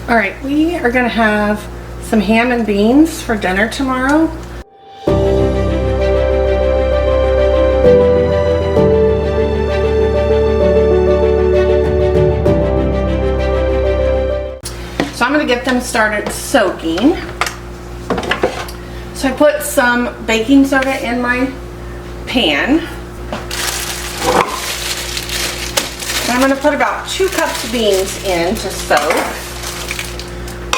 All right, we are gonna have some ham and beans for dinner tomorrow. So I'm gonna get them started soaking. So I put some baking soda in my pan. And I'm gonna put about 2 cups of beans in to soak.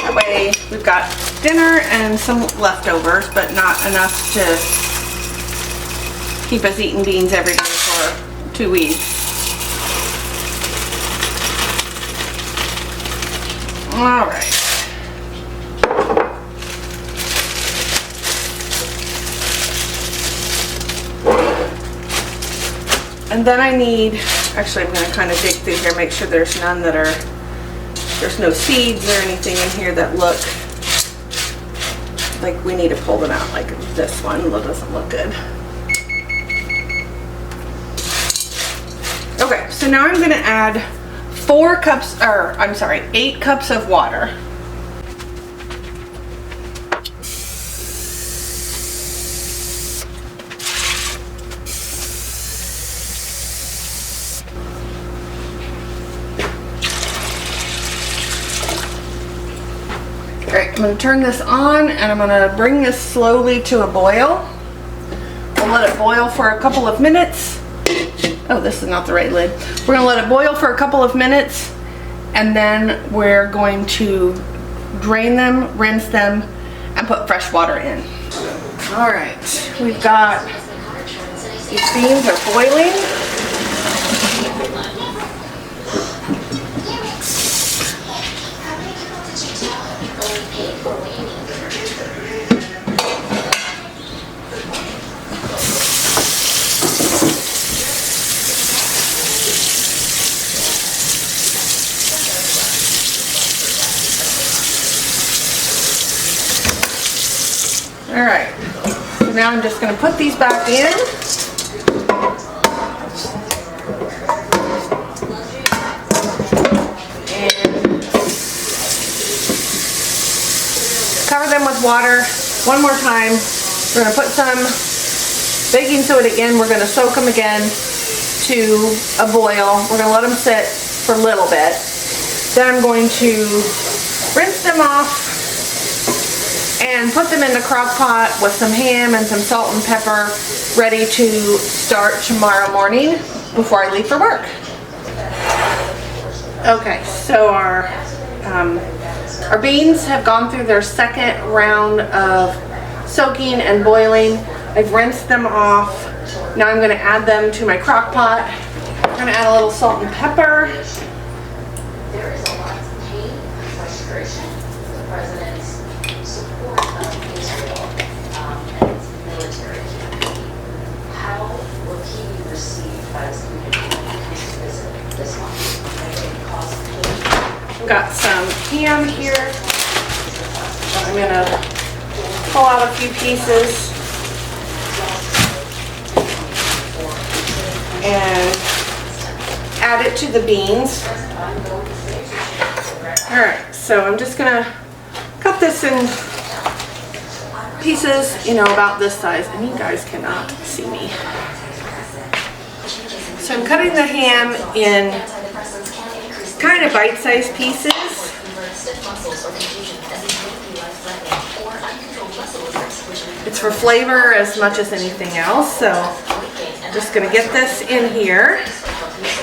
That way we've got dinner and some leftovers, but not enough to keep us eating beans every day for 2 weeks. All right. And then I need, actually I'm gonna kind of dig through here, make sure there's none that are, there's no seeds or anything in here that look like we need to pull them out, like this one doesn't look good. Okay, so now I'm gonna add 8 cups of water. Alright, I'm going to turn this on and I'm going to bring this slowly to a boil. We'll let it boil for a couple of minutes. Oh, this is not the right lid. We're going to let it boil for a couple of minutes and then we're going to drain them, rinse them, and put fresh water in. Alright, we've got, these beans are boiling. Alright, so now I'm just going to put these back in. And cover them with water one more time. We're going to put some baking soda in. We're going to soak them again to a boil. We're going to let them sit for a little bit. Then I'm going to rinse them off and put them in the crock pot with some ham and some salt and pepper, ready to start tomorrow morning before I leave for work. Okay, so our beans have gone through their second round of soaking and boiling. I've rinsed them off. Now I'm going to add them to my crock pot. I'm going to add a little salt and pepper. There is a lot of pain and frustration with the president's support of Israel and its military campaign. How will he be received by his community when he comes to visit this month? I've got some ham here. I'm going to pull out a few pieces and add it to the beans. Alright, so I'm just going to cut this in pieces, you know, about this size, and you guys cannot see me. So I'm cutting the ham in kind of bite-sized pieces. It's for flavor as much as anything else, so I'm just going to get this in here.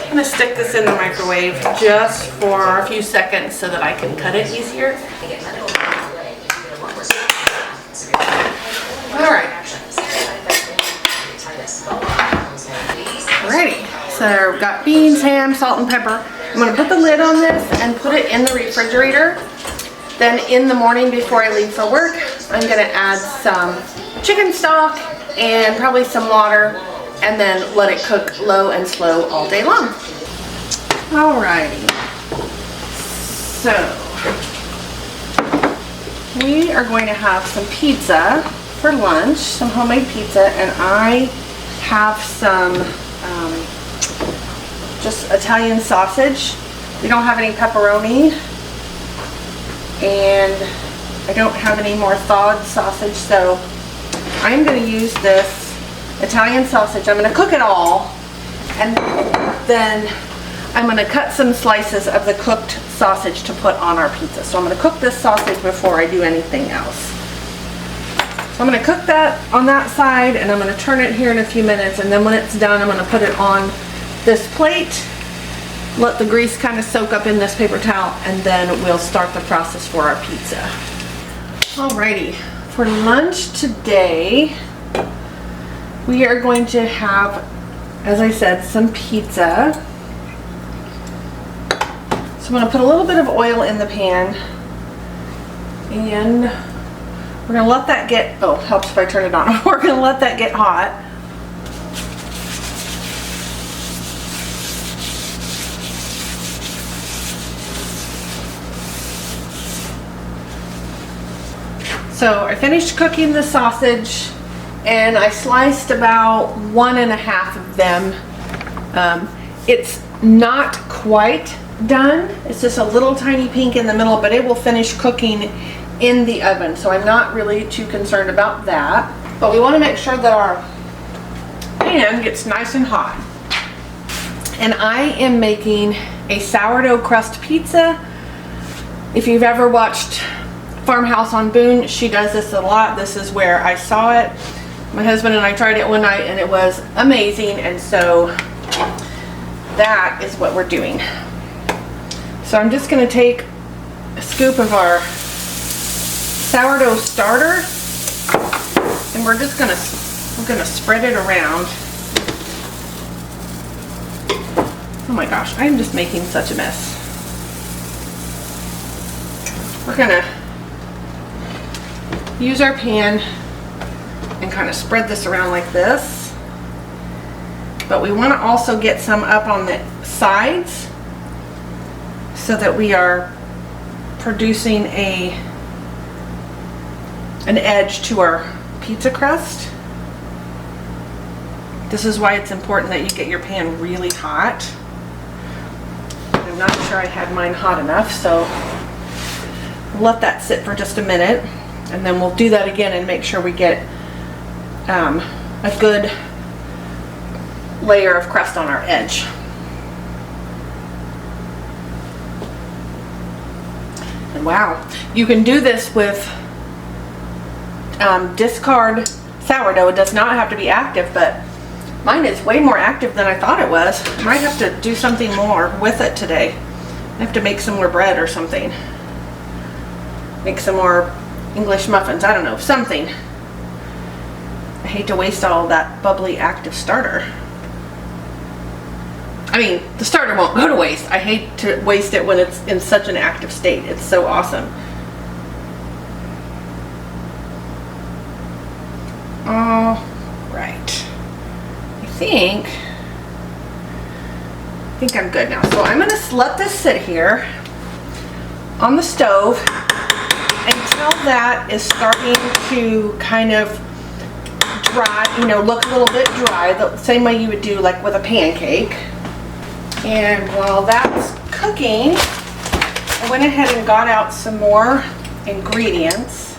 I'm going to stick this in the microwave just for a few seconds so that I can cut it easier. Alright. Alrighty, so we've got beans, ham, salt, and pepper. I'm going to put the lid on this and put it in the refrigerator. Then in the morning before I leave for work, I'm going to add some chicken stock and probably some water and then let it cook low and slow all day long. Alrighty, so we are going to have some pizza for lunch, some homemade pizza, and I have some just Italian sausage. We don't have any pepperoni, and I don't have any more thawed sausage, so I'm going to use this Italian sausage. I'm going to cook it all, and then I'm going to cut some slices of the cooked sausage to put on our pizza. So I'm going to cook this sausage before I do anything else. So I'm going to cook that on that side, and I'm going to turn it here in a few minutes, and then when it's done, I'm going to put it on this plate, let the grease kind of soak up in this paper towel, and then we'll start the process for our pizza. Alrighty, for lunch today, we are going to have, as I said, some pizza. So I'm going to put a little bit of oil in the pan, and we're going to let that get, oh, helps if I turn it on. We're going to let that get hot. So I finished cooking the sausage, and I sliced about 1.5 of them. It's not quite done. It's just a little tiny pink in the middle, but it will finish cooking in the oven. So I'm not really too concerned about that. But we want to make sure that our pan gets nice and hot. And I am making a sourdough crust pizza. If you've ever watched Farmhouse on Boone, she does this a lot. This is where I saw it. My husband and I tried it one night, and it was amazing, and so that is what we're doing. So I'm just going to take a scoop of our sourdough starter, and we're going to spread it around. Oh my gosh, I'm just making such a mess. We're going to use our pan and kind of spread this around like this, but we want to also get some up on the sides so that we are producing an edge to our pizza crust. This is why it's important that you get your pan really hot. I'm not sure I had mine hot enough, so let that sit for just a minute, and then we'll do that again and make sure we get a good layer of crust on our edge. And wow, you can do this with discard sourdough. It does not have to be active, but mine is way more active than I thought it was. I might have to do something more with it today. I have to make some more bread or something. Make some more English muffins. I don't know, something. I hate to waste all that bubbly active starter. I mean, the starter won't go to waste. I hate to waste it when it's in such an active state. It's so awesome. All right. I think I'm good now. So I'm gonna let this sit here on the stove until that is starting to kind of dry, you know, look a little bit dry, the same way you would do like with a pancake. And while that's cooking, I went ahead and got out some more ingredients.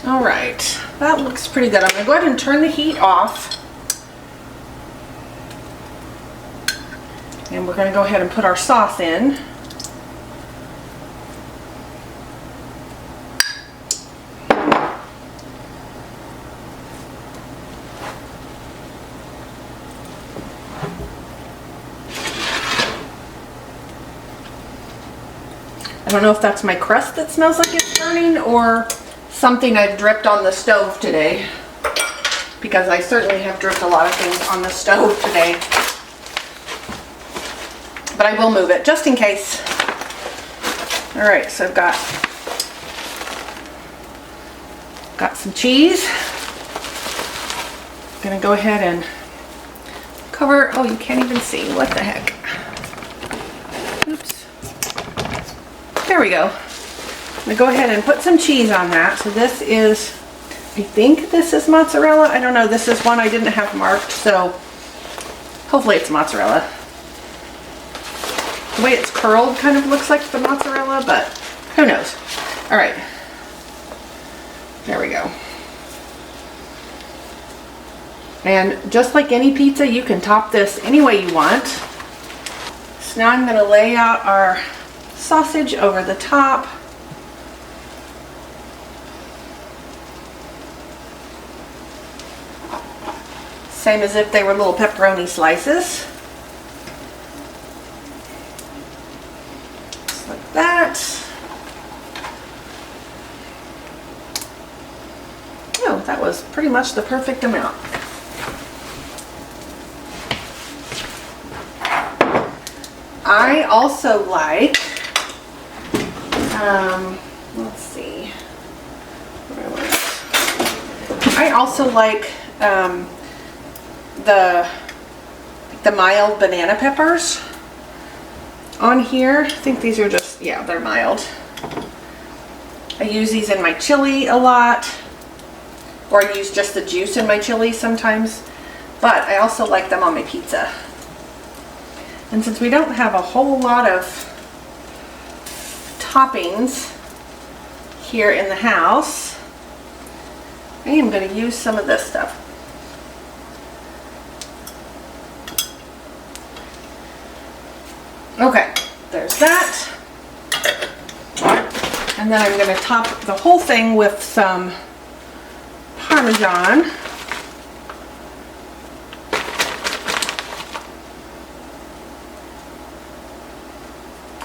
All right, that looks pretty good. I'm gonna go ahead and turn the heat off. And we're gonna go ahead and put our sauce in. I don't know if that's my crust that smells like it's burning or something I've dripped on the stove today, because I certainly have dripped a lot of things on the stove today. But I will move it just in case. All right, so I've got some cheese. I'm gonna go ahead and cover. Oh, you can't even see. What the heck? Oops. There we go. I'm gonna go ahead and put some cheese on that. So this is I think this is mozzarella. I don't know. This is one I didn't have marked, so hopefully it's mozzarella. The way it's curled kind of looks like the mozzarella, but who knows. All right. There we go. And just like any pizza, you can top this any way you want. So now I'm going to lay out our sausage over the top. Same as if they were little pepperoni slices. Just like that. Oh, that was pretty much the perfect amount. I also like, let's see, I also like the mild banana peppers on here. I think these are just, yeah, they're mild. I use these in my chili a lot, or I use just the juice in my chili sometimes, but I also like them on my pizza. And since we don't have a whole lot of toppings here in the house, I am going to use some of this stuff. Okay, there's that. And then I'm going to top the whole thing with some Parmesan.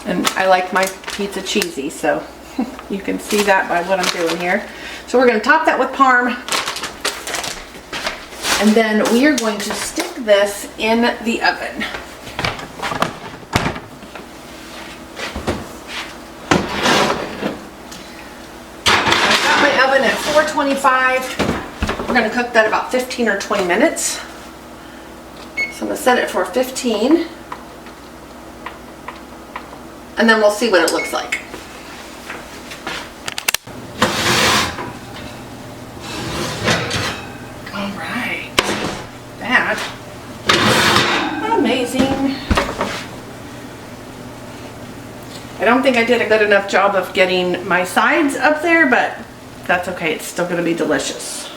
And I like my pizza cheesy, so you can see that by what I'm doing here. So we're going to top that with Parm. And then we are going to stick this in the oven. I've got my oven at 425. We're going to cook that about 15 or 20 minutes. So I'm going to set it for 15. And then we'll see what it looks like. All right. That. Amazing. I don't think I did a good enough job of getting my sides up there, but that's okay. It's still going to be delicious.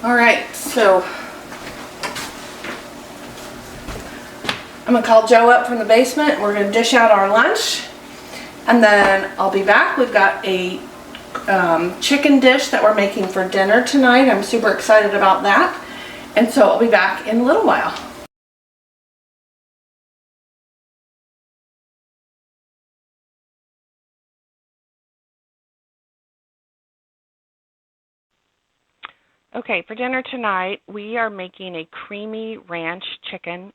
All right, so I'm going to call Joe up from the basement. We're going to dish out our lunch. And then I'll be back. We've got a chicken dish that we're making for dinner tonight. I'm super excited about that. And so I'll be back in a little while. Okay, for dinner tonight, we are making a creamy ranch chicken.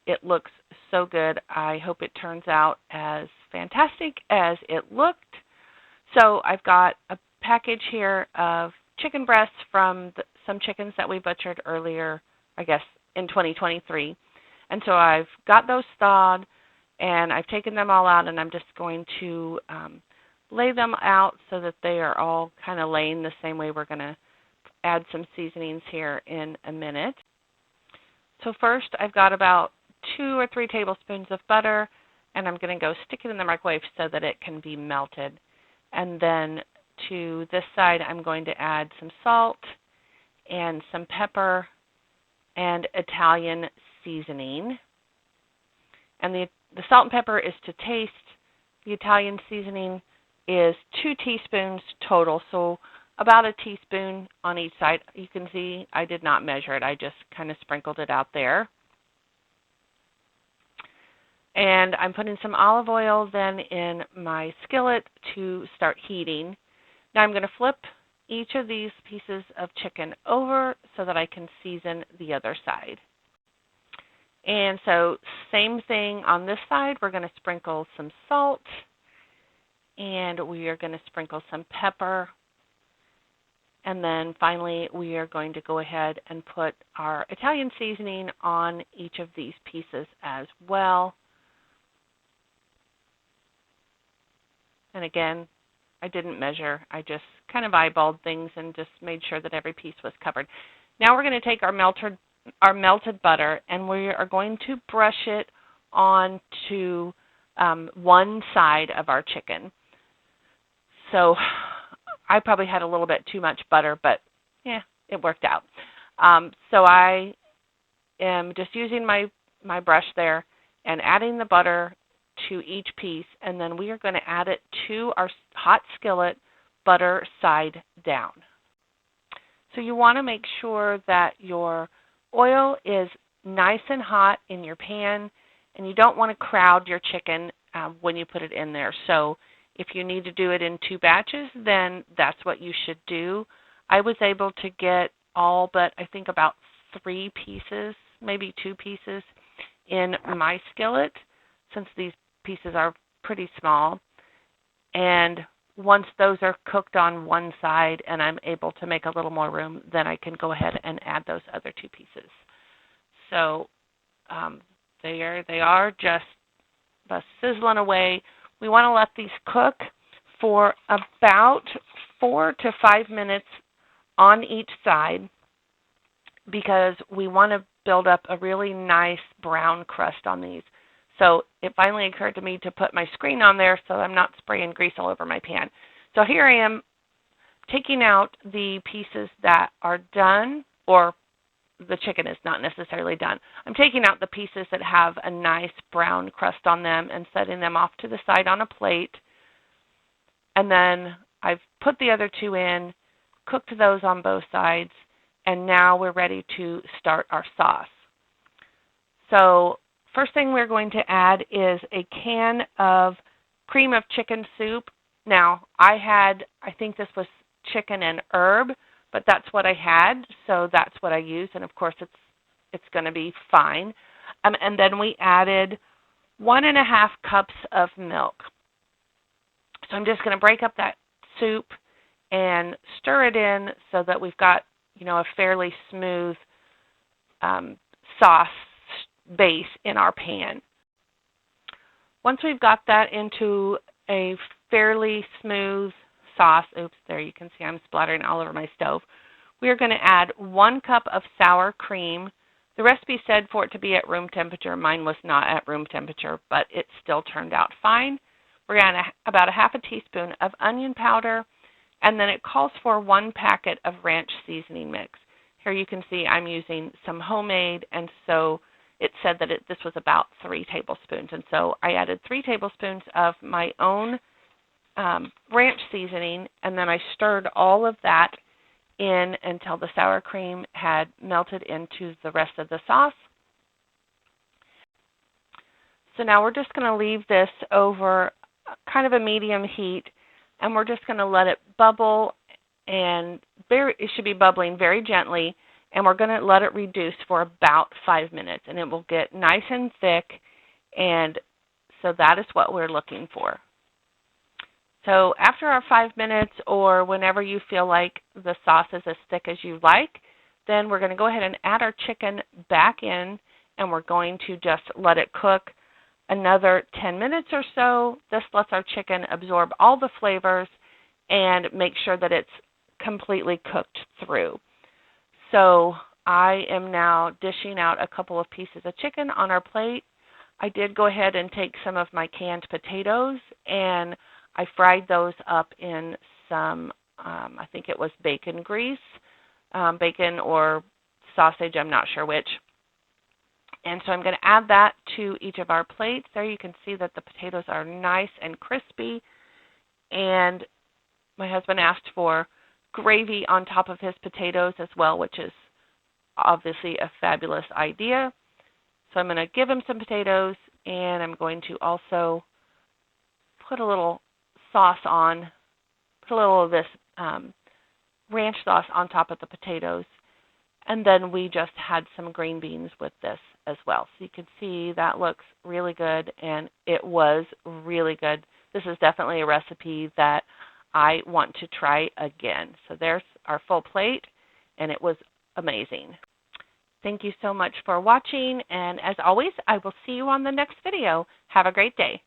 It looks so good. I hope it turns out as fantastic as it looked. So I've got a package here of chicken breasts from some chickens that we butchered earlier, I guess, in 2023. And so I've got those thawed, and I've taken them all out, and I'm just going to lay them out so that they are all kind of laying the same way. We're going to add some seasonings here in a minute. So first, I've got about 2 or 3 tablespoons of butter, and I'm going to go stick it in the microwave so that it can be melted. And then to this side, I'm going to add some salt and some pepper and Italian seasoning. And the salt and pepper is to taste. The Italian seasoning is 2 teaspoons total, so about a teaspoon on each side. You can see I did not measure it. I just kind of sprinkled it out there. And I'm putting some olive oil then in my skillet to start heating. Now I'm going to flip each of these pieces of chicken over so that I can season the other side. And so same thing on this side. We're going to sprinkle some salt, and we are going to sprinkle some pepper. And then finally we are going to go ahead and put our Italian seasoning on each of these pieces as well. And again, I didn't measure. I just kind of eyeballed things and just made sure that every piece was covered. Now we're going to take our melted butter, and we are going to brush it onto one side of our chicken. So I probably had a little bit too much butter, but yeah, it worked out. So I am just using my brush there and adding the butter to each piece, and then we are going to add it to our hot skillet, butter side down. So you want to make sure that your oil is nice and hot in your pan, and you don't want to crowd your chicken when you put it in there. So if you need to do it in 2 batches, then that's what you should do. I was able to get all but I think about 3 pieces, maybe 2 pieces in my skillet, since these pieces are pretty small. And once those are cooked on one side and I'm able to make a little more room, then I can go ahead and add those other 2 pieces. So they are just sizzling away. We want to let these cook for about 4 to 5 minutes on each side, because we want to build up a really nice brown crust on these. So it finally occurred to me to put my screen on there so I'm not spraying grease all over my pan. So here I am taking out the pieces that are done, or the chicken is not necessarily done. I'm taking out the pieces that have a nice brown crust on them and setting them off to the side on a plate. And then I've put the other 2 in, cooked those on both sides, and now we're ready to start our sauce. So first thing we're going to add is a can of cream of chicken soup. Now, I think this was chicken and herb, but that's what I had, so that's what I used, and of course it's going to be fine. And then we added 1.5 cups of milk. So I'm just going to break up that soup and stir it in so that we've got, a fairly smooth sauce base in our pan. Once we've got that into a fairly smooth sauce, oops, there you can see I'm splattering all over my stove, we are going to add 1 cup of sour cream. The recipe said for it to be at room temperature. Mine was not at room temperature, but it still turned out fine. We're going to add about 1/2 teaspoon of onion powder, and then it calls for 1 packet of ranch seasoning mix. Here you can see I'm using some homemade, and so it said that this was about 3 tablespoons. And so I added 3 tablespoons of my own ranch seasoning, and then I stirred all of that in until the sour cream had melted into the rest of the sauce. So now we're just going to leave this over kind of a medium heat, and we're just going to let it bubble, and it should be bubbling very gently, and we're going to let it reduce for about 5 minutes, and it will get nice and thick, and so that is what we're looking for. So after our 5 minutes, or whenever you feel like the sauce is as thick as you like, then we're going to go ahead and add our chicken back in, and we're going to just let it cook another 10 minutes or so. This lets our chicken absorb all the flavors and make sure that it's completely cooked through. So I am now dishing out a couple of pieces of chicken on our plate. I did go ahead and take some of my canned potatoes, and I fried those up in some, I think it was bacon grease, bacon or sausage, I'm not sure which. And so I'm going to add that to each of our plates. There you can see that the potatoes are nice and crispy. And my husband asked for gravy on top of his potatoes as well, which is obviously a fabulous idea. So I'm going to give him some potatoes, and I'm going to also put a little sauce on, put a little of this ranch sauce on top of the potatoes. And then we just had some green beans with this as well. So you can see that looks really good, and it was really good. This is definitely a recipe that I want to try again. So there's our full plate, and it was amazing. Thank you so much for watching, and as always, I will see you on the next video. Have a great day.